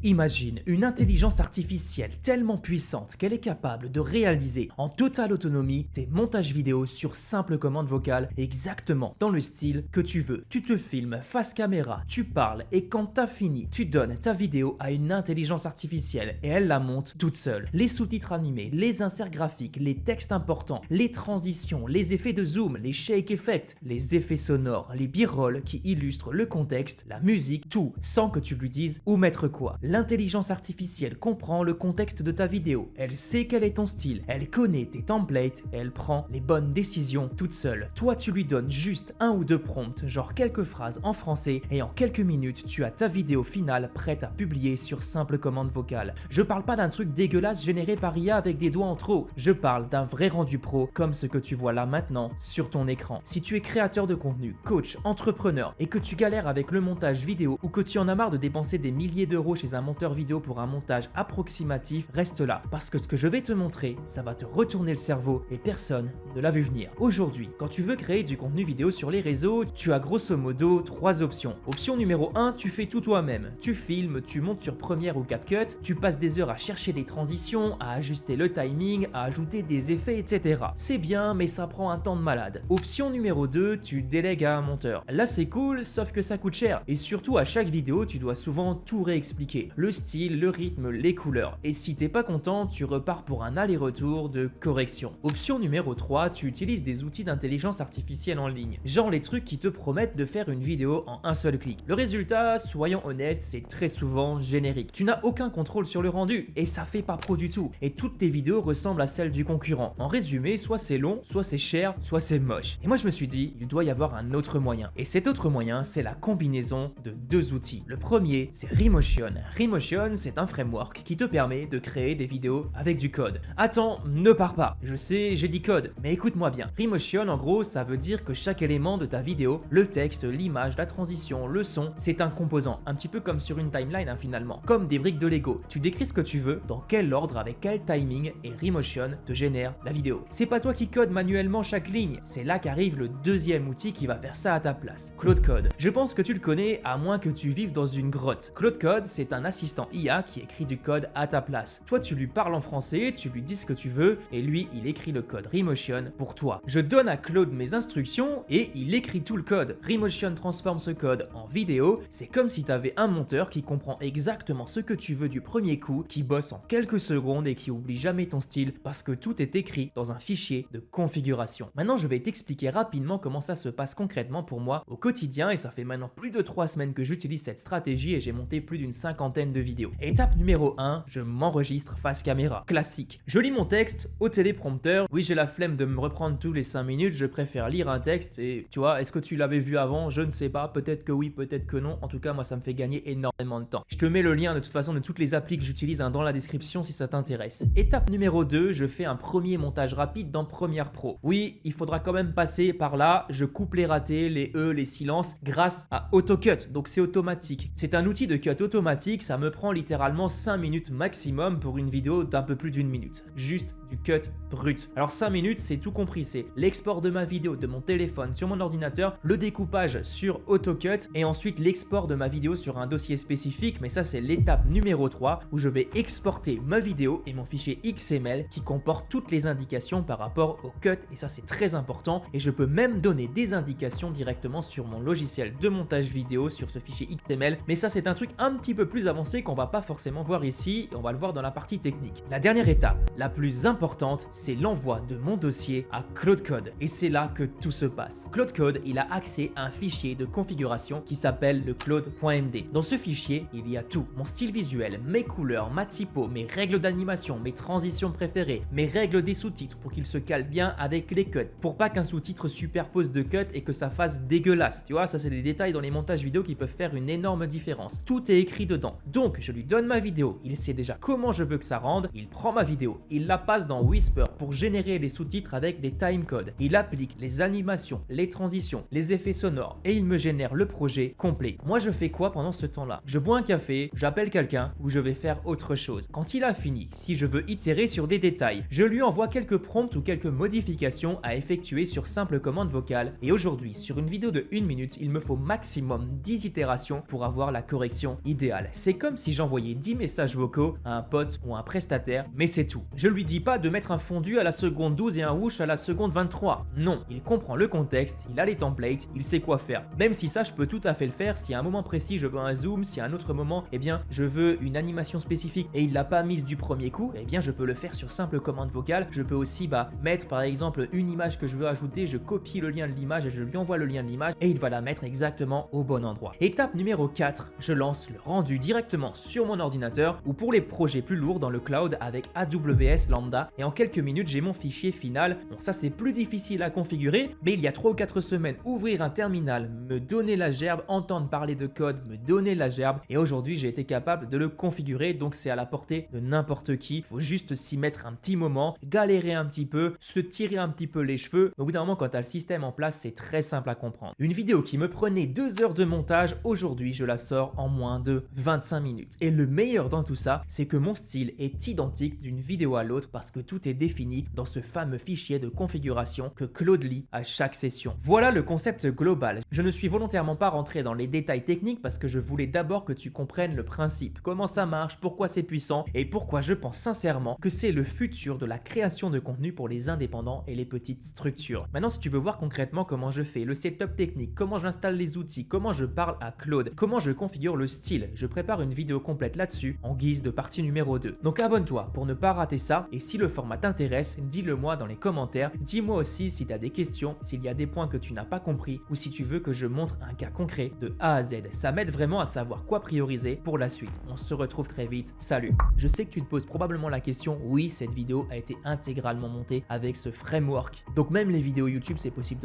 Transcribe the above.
Imagine une intelligence artificielle tellement puissante qu'elle est capable de réaliser en totale autonomie tes montages vidéo sur simple commande vocale exactement dans le style que tu veux. Tu te filmes face caméra, tu parles et quand t'as fini, tu donnes ta vidéo à une intelligence artificielle et elle la monte toute seule. Les sous-titres animés, les inserts graphiques, les textes importants, les transitions, les effets de zoom, les shake effects, les effets sonores, les b-rolls qui illustrent le contexte, la musique, tout sans que tu lui dises où mettre quoi. L'intelligence artificielle comprend le contexte de ta vidéo, elle sait quel est ton style, elle connaît tes templates et elle prend les bonnes décisions toute seule. Toi, tu lui donnes juste un ou deux prompts, genre quelques phrases en français et en quelques minutes, tu as ta vidéo finale prête à publier sur simple commande vocale. Je parle pas d'un truc dégueulasse généré par IA avec des doigts en trop, je parle d'un vrai rendu pro comme ce que tu vois là maintenant sur ton écran. Si tu es créateur de contenu, coach, entrepreneur et que tu galères avec le montage vidéo ou que tu en as marre de dépenser des milliers d'euros chez un monteur vidéo pour un montage approximatif, reste là parce que ce que je vais te montrer, ça va te retourner le cerveau et personne ne l'a vu venir. Aujourd'hui, quand tu veux créer du contenu vidéo sur les réseaux, tu as grosso modo 3 options. Option numéro 1, tu fais tout toi-même. Tu filmes, tu montes sur Premiere ou CapCut, tu passes des heures à chercher des transitions, à ajuster le timing, à ajouter des effets, etc. C'est bien, mais ça prend un temps de malade. Option numéro 2, tu délègues à un monteur. Là c'est cool, sauf que ça coûte cher. Et surtout à chaque vidéo, tu dois souvent tout réexpliquer. Le style, le rythme, les couleurs. Et si t'es pas content, tu repars pour un aller-retour de correction. Option numéro 3, tu utilises des outils d'intelligence artificielle en ligne. Genre les trucs qui te promettent de faire une vidéo en un seul clic. Le résultat, soyons honnêtes, c'est très souvent générique. Tu n'as aucun contrôle sur le rendu et ça fait pas pro du tout. Et toutes tes vidéos ressemblent à celles du concurrent. En résumé, soit c'est long, soit c'est cher, soit c'est moche. Et moi je me suis dit, il doit y avoir un autre moyen. Et cet autre moyen, c'est la combinaison de deux outils. Le premier, c'est Remotion. Remotion, c'est un framework qui te permet de créer des vidéos avec du code. Attends, ne pars pas. Je sais, j'ai dit code, mais écoute-moi bien. Remotion, en gros, ça veut dire que chaque élément de ta vidéo, le texte, l'image, la transition, le son, c'est un composant. Un petit peu comme sur une timeline finalement. Comme des briques de Lego. Tu décris ce que tu veux, dans quel ordre, avec quel timing, et Remotion te génère la vidéo. C'est pas toi qui code manuellement chaque ligne. C'est là qu'arrive le deuxième outil qui va faire ça à ta place. Claude Code. Je pense que tu le connais à moins que tu vives dans une grotte. Claude Code, c'est un assistant IA qui écrit du code à ta place. Toi, tu lui parles en français, tu lui dis ce que tu veux, et lui, il écrit le code Remotion pour toi. Je donne à Claude mes instructions et il écrit tout le code. Remotion transforme ce code en vidéo. C'est comme si tu avais un monteur qui comprend exactement ce que tu veux du premier coup, qui bosse en quelques secondes et qui oublie jamais ton style parce que tout est écrit dans un fichier de configuration. Maintenant, je vais t'expliquer rapidement comment ça se passe concrètement pour moi au quotidien et ça fait maintenant plus de 3 semaines que j'utilise cette stratégie et j'ai monté plus d'une cinquantaine de vidéos. Étape numéro 1, je m'enregistre face caméra. Classique. Je lis mon texte au téléprompteur. Oui, j'ai la flemme de me reprendre tous les 5 minutes, je préfère lire un texte et tu vois, est-ce que tu l'avais vu avant? Je ne sais pas, peut-être que oui, peut-être que non. En tout cas, moi ça me fait gagner énormément de temps. Je te mets le lien de toute façon de toutes les applis que j'utilise dans la description si ça t'intéresse. Étape numéro 2, je fais un premier montage rapide dans Premiere Pro. Oui, il faudra quand même passer par là, je coupe les ratés, les E, les silences grâce à AutoCut, donc c'est automatique. C'est un outil de cut automatique, ça me prend littéralement 5 minutes maximum pour une vidéo d'un peu plus d'une minute. Juste du cut brut. Alors 5 minutes, c'est tout compris, c'est l'export de ma vidéo de mon téléphone sur mon ordinateur, le découpage sur AutoCut et ensuite l'export de ma vidéo sur un dossier spécifique, mais ça c'est l'étape numéro 3 où je vais exporter ma vidéo et mon fichier XML qui comporte toutes les indications par rapport au cut et ça c'est très important et je peux même donner des indications directement sur mon logiciel de montage vidéo sur ce fichier XML, mais ça c'est un truc un petit peu plus avancé qu'on va pas forcément voir ici et on va le voir dans la partie technique. La dernière étape, la plus importante, c'est l'envoi de mon dossier à Claude Code et c'est là que tout se passe. Claude Code, il a accès à un fichier de configuration qui s'appelle le claude.md. Dans ce fichier, il y a tout, mon style visuel, mes couleurs, ma typo, mes règles d'animation, mes transitions préférées, mes règles des sous-titres pour qu'ils se calent bien avec les cuts, pour pas qu'un sous-titre superpose de cuts et que ça fasse dégueulasse. Tu vois, ça c'est des détails dans les montages vidéo qui peuvent faire une énorme différence. Tout est écrit dedans. Donc, je lui donne ma vidéo, il sait déjà comment je veux que ça rende, il prend ma vidéo, il la passe dans Whisper pour générer les sous-titres avec des timecodes. Il applique les animations, les transitions, les effets sonores et il me génère le projet complet. Moi, je fais quoi pendant ce temps-là? Je bois un café, j'appelle quelqu'un ou je vais faire autre chose. Quand il a fini, si je veux itérer sur des détails, je lui envoie quelques prompts ou quelques modifications à effectuer sur simple commande vocale. Et aujourd'hui, sur une vidéo de 1 minute, il me faut maximum 10 itérations pour avoir la correction idéale. C'est comme si j'envoyais 10 messages vocaux à un pote ou un prestataire, mais c'est tout. Je lui dis pas de mettre un fondu à la seconde 12 et un whoosh à la seconde 23. Non, il comprend le contexte, il a les templates, il sait quoi faire. Même si ça, je peux tout à fait le faire. Si à un moment précis, je veux un zoom, si à un autre moment, eh bien, je veux une animation spécifique et il l'a pas mise du premier coup, eh bien, je peux le faire sur simple commande vocale. Je peux aussi mettre par exemple une image que je veux ajouter, je copie le lien de l'image et je lui envoie le lien de l'image et il va la mettre exactement au bon endroit. Étape numéro 4, je lance le rendu directement sur mon ordinateur ou pour les projets plus lourds dans le cloud avec AWS Lambda et en quelques minutes j'ai mon fichier final. Bon, ça c'est plus difficile à configurer, mais il y a 3 ou 4 semaines, ouvrir un terminal, me donner la gerbe, entendre parler de code, me donner la gerbe et aujourd'hui j'ai été capable de le configurer, donc c'est à la portée de n'importe qui. Il faut juste s'y mettre un petit moment, galérer un petit peu, se tirer un petit peu les cheveux. Au bout d'un moment, quand tu as le système en place, c'est très simple à comprendre. Une vidéo qui me prenait 2 heures de montage, aujourd'hui je la sors en moins de 25 minutes. Et le meilleur dans tout ça, c'est que mon style est identique d'une vidéo à l'autre parce que tout est défini dans ce fameux fichier de configuration que Claude lit à chaque session. Voilà le concept global. Je ne suis volontairement pas rentré dans les détails techniques parce que je voulais d'abord que tu comprennes le principe, comment ça marche, pourquoi c'est puissant et pourquoi je pense sincèrement que c'est le futur de la création de contenu pour les indépendants et les petites structures. Maintenant, si tu veux voir concrètement comment je fais le setup technique, comment j'installe les outils, comment je parle à Claude, comment je configure le style, je prépare une vidéo complète là-dessus en guise de partie numéro 2. Donc abonne-toi pour ne pas rater ça et si le format t'intéresse, dis-le moi dans les commentaires. Dis-moi aussi si tu as des questions, s'il y a des points que tu n'as pas compris ou si tu veux que je montre un cas concret de A à Z. Ça m'aide vraiment à savoir quoi prioriser pour la suite. On se retrouve très vite. Salut! Je sais que tu te poses probablement la question, oui, cette vidéo a été intégralement montée avec ce framework. Donc même les vidéos YouTube, c'est possible